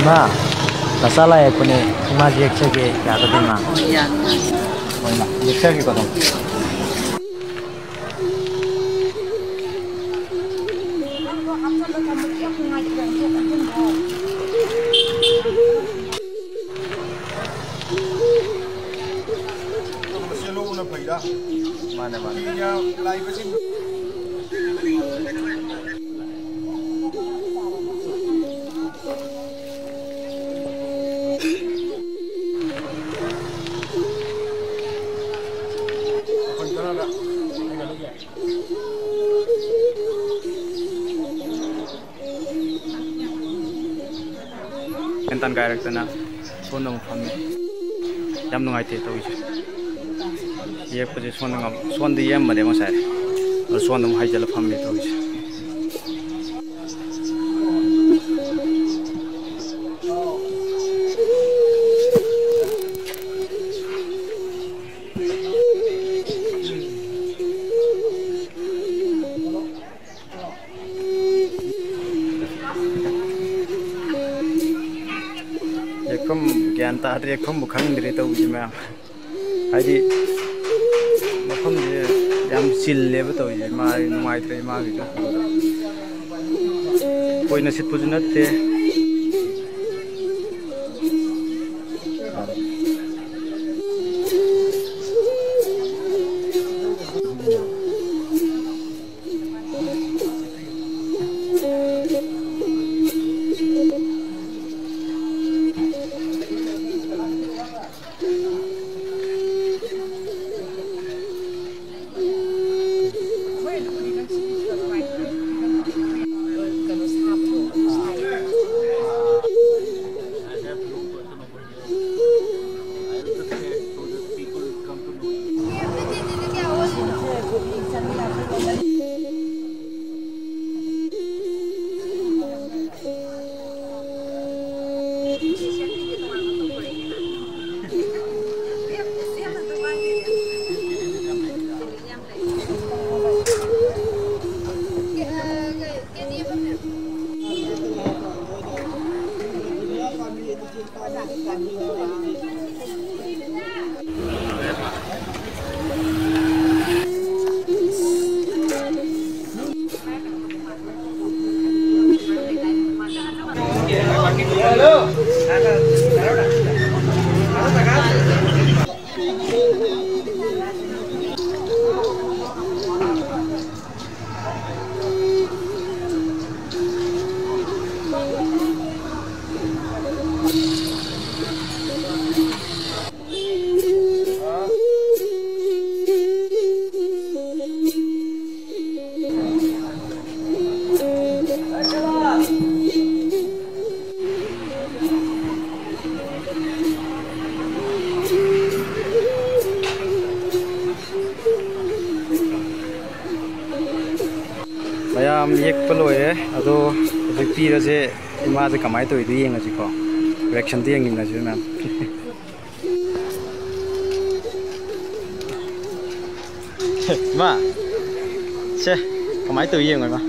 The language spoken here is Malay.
Ma, nasala ya kuni ima jekse ke ya tadi ma. Iya. Oh ma, jekse ke kau mana mana. Kentan kayak na sonong kami jam nungai te tahu je ye pun son di yam made masai son dum hai jala kami tahu je ज्ञान तारे बुखांग दे तो मैं हाइदी मफम याम चिल्लेब तो नुमाइत्रे मागी कोई नसीब पुज नते मैम एक लोरे अदो पीरसे इमा से कमाई तो येंगसिको रिएक्शन येंगिनसु मैम मा से कमाई तो येंगय मा